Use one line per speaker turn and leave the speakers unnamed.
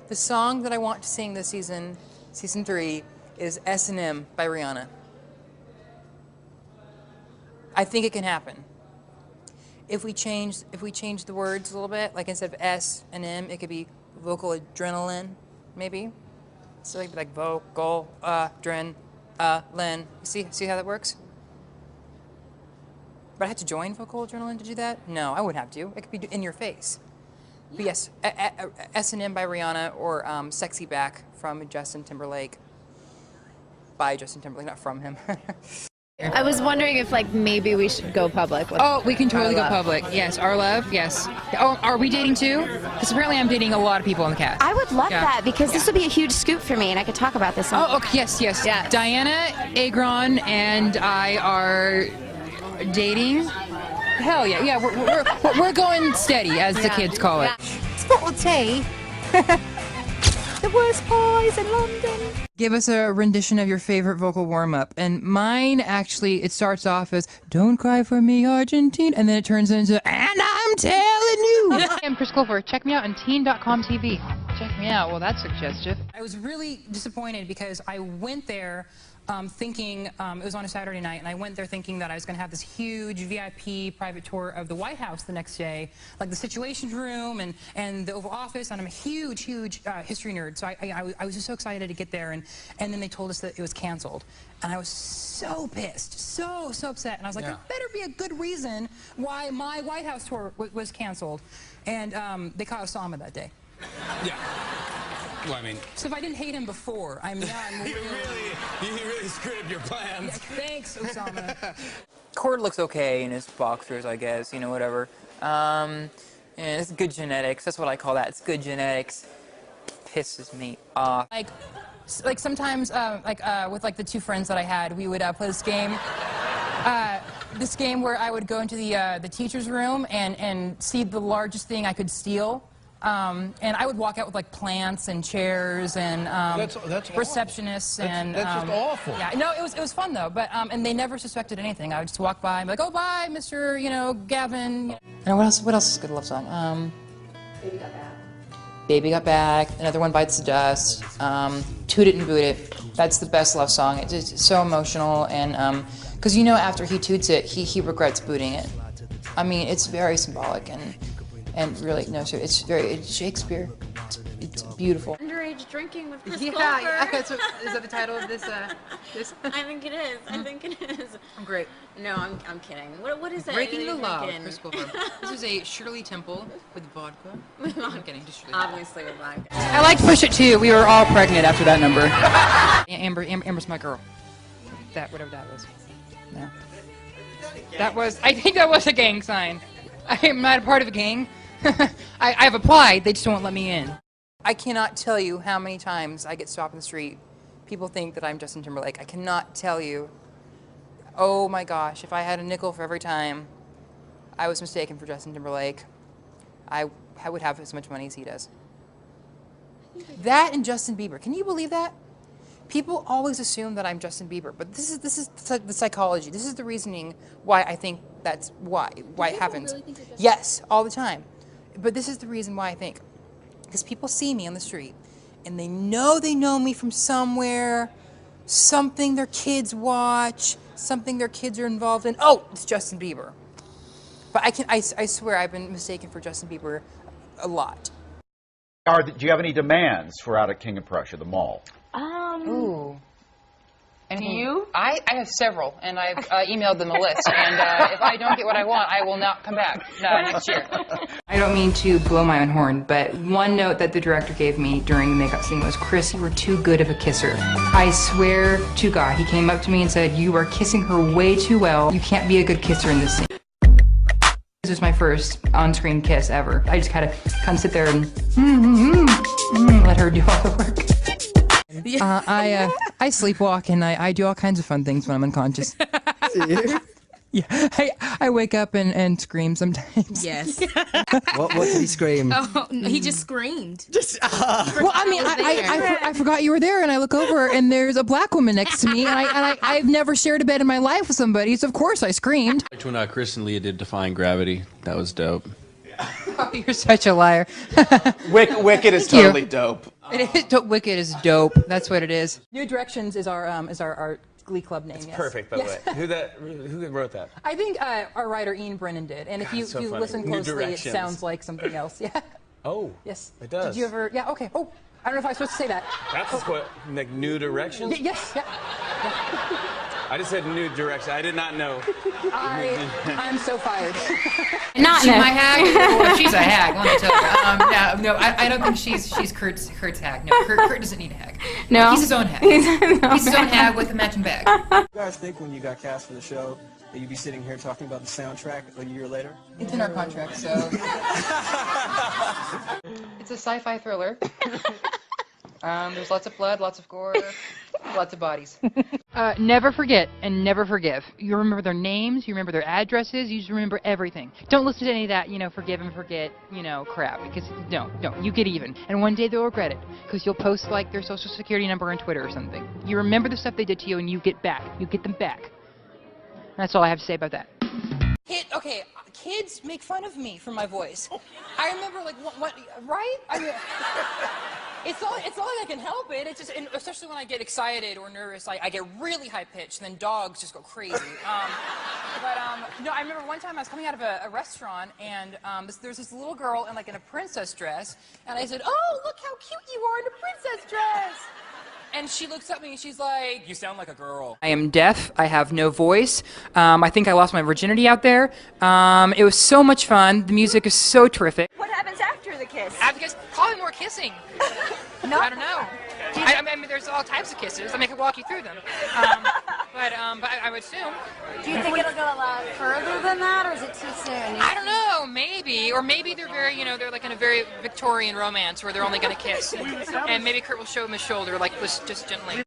The song that I want to sing this season, season 3, is S&M by Rihanna. I think it can happen. If we change the words a little bit, like instead of S and M, it could be vocal adrenaline, maybe. So it'd be like vocal adrenaline. See how that works? But I had to join vocal adrenaline to do that? No, I wouldn't have to. It could be in your face. Yeah. But yes, S&M by Rihanna or Sexy Back from Justin Timberlake. By Justin Timberlake, not from him.
I was wondering if, like, maybe we should go public with
we can totally go public. Yes, our love, yes. Oh, are we dating too? Because apparently I'm dating a lot of people on the cast.
I would love that, because this would be a huge scoop for me, and I could talk about this.
Oh, okay, yes. Yeah. Diana Agron and I are dating. Hell yeah, we're going steady, as the kids call it.
Spottle tea. The worst pies in London.
Give us a rendition of your favorite vocal warm-up. And mine, actually, it starts off as, "Don't cry for me, Argentine," and then it turns into, "And I'm telling you." I'm Chris Colfer. Check me out on teen.com TV. Check me out. Well, that's suggestive. I was really disappointed because I went there thinking, it was on a Saturday night, and I went there thinking that I was going to have this huge VIP private tour of the White House the next day, like the Situation Room and the Oval Office, and I'm a huge history nerd, so I was just so excited to get there, and then they told us that it was canceled, and I was so pissed, so upset, and I was like, there better be a good reason why my White House tour was canceled, and they caught Osama that day.
Yeah. Well, I mean...
So if I didn't hate him before, I'm now...
You really screwed up your plans.
Yeah, thanks, Osama. Cord looks okay in his boxers, I guess, you know, whatever. And it's good genetics. That's what I call that. It's good genetics. Pisses me off. Like sometimes, with like the two friends that I had, we would play this game. This game where I would go into the teacher's room and see the largest thing I could steal. And I would walk out with like plants and chairs and
that's
receptionists and
that's just awful.
Yeah, no, it was fun though. But and they never suspected anything. I would just walk by and be like, "Oh, bye, Mr. Gavin." And what else is a good love song? Baby Got Back. Baby Got Back. Another one, Bites the Dust. Toot It and Boot It. That's the best love song. It's just so emotional, and because after he toots it, he regrets booting it. I mean, it's very symbolic and really, no, so it's Shakespeare. It's beautiful.
Underage drinking with Chris
Colfer. Yeah, is that the title of this?
I think it is. I think it is.
Great.
No, I'm kidding. What is that?
Breaking the Law, Chris Colfer. This is a Shirley Temple with vodka. I'm kidding, just Shirley.
Obviously with vodka.
I liked Push It too. We were all pregnant after that number. Amber's my girl. Whatever that was. No. I think that was a gang sign. I am not a part of a gang. I've applied, they just won't let me in. I cannot tell you how many times I get stopped in the street. People think that I'm Justin Timberlake. I cannot tell you. Oh my gosh, if I had a nickel for every time I was mistaken for Justin Timberlake, I would have as much money as he does. That and Justin Bieber. Can you believe that? People always assume that I'm Justin Bieber, but this is the psychology. This is the reasoning why I think that's why it happens. Really think yes, all the time. But this is the reason why I think. Because people see me on the street, and they know me from somewhere, something their kids watch, something their kids are involved in. Oh, it's Justin Bieber. But I swear I've been mistaken for Justin Bieber a lot.
Do you have any demands for out at King of Prussia, the mall?
Ooh. Do you? I have several, and I've emailed them a list. And if I don't get what I want, I will not come back next year. I don't mean to blow my own horn, but one note that the director gave me during the makeup scene was, "Chris, you were too good of a kisser." I swear to God, he came up to me and said, "You are kissing her way too well. You can't be a good kisser in this scene." This was my first on-screen kiss ever. I just kind of sit there and let her do all the work. I sleepwalk and I do all kinds of fun things when I'm unconscious. Yeah, I wake up and scream sometimes.
Yes.
What did he scream?
Oh, he just screamed.
Well, I mean, I forgot you were there, and I look over and there's a black woman next to me, and I've never shared a bed in my life with somebody, so of course I screamed.
When Chris and Leah did Defying Gravity, that was dope.
Oh, you're such a liar.
Wicked is totally dope.
Wicked is dope. That's what it is. New Directions is our Glee Club name. Yes.
Perfect, by the way. Who wrote that?
I think our writer Ian Brennan did, and if you listen closely, it sounds like something else. Yeah.
Oh.
Yes.
It does.
Did you ever? Yeah. Okay. Oh, I don't know if I was supposed to say that.
That's what, like New Directions?
Yes. Yeah.
I just said New Direction. I did not know.
I'm so fired.
Not
She's
no.
my hag. Well, she's a hag. Let me tell you. No, I don't think she's Kurt's hag. No, Kurt doesn't need a hag.
No.
He's his own hag. He's his own hag with a matching bag.
You guys think when you got cast for the show that you'd be sitting here talking about the soundtrack a year later?
It's in our contract, so. It's a sci-fi thriller. There's lots of blood, lots of gore, lots of bodies. Never forget and never forgive. You remember their names, you remember their addresses, you just remember everything. Don't listen to any of that, forgive and forget, crap, because don't. You get even. And one day they'll regret it, because you'll post, like, their social security number on Twitter or something. You remember the stuff they did to you, and you get them back. That's all I have to say about that. Okay, kids make fun of me for my voice. I remember, like, what right? I mean, it's not like I can help it. It's just, especially when I get excited or nervous, I get really high pitched, and then dogs just go crazy. No, I remember one time I was coming out of a restaurant, and there's this little girl in a princess dress, and I said, "Oh, look how cute you are in a princess dress." And she looks at me and she's like, "You sound like a girl." I am deaf. I have no voice. I think I lost my virginity out there. It was so much fun. The music is so terrific.
What happens after the kiss?
Probably more kissing.
No?
I don't know. I mean, there's all types of kisses. I could walk you through them. But I would assume.
Do you think it'll go a lot further than that, or is it too soon?
I don't know. Maybe. Or maybe they're very, they're like in a very Victorian romance where they're only going to kiss. And maybe Kurt will show him his shoulder, like, just gently.